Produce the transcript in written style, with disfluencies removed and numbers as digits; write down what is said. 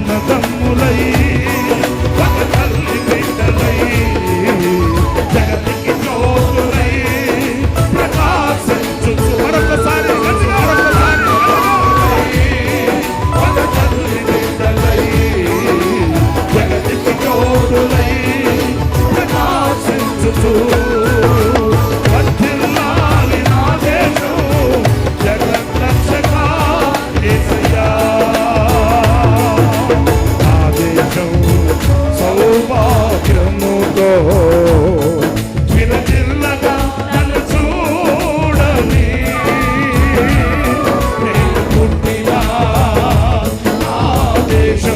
అన్నదమ్ములై ఒక తల్లి బిడ్డలై జగతికి జ్యోతులై ప్రకాశించుచు మరొకసారి ఒక తల్లి బిడ్డలై జగతికి జ్యోతులై ప్రకాశించుచు వర్ధిల్లాలి నా దేశం జగద్రక్షక యేసయ్యా నా దేశం సౌభాగ్యముతో విరజిల్లగా నన్ను చూడని నేను పుట్టిన నా దేశం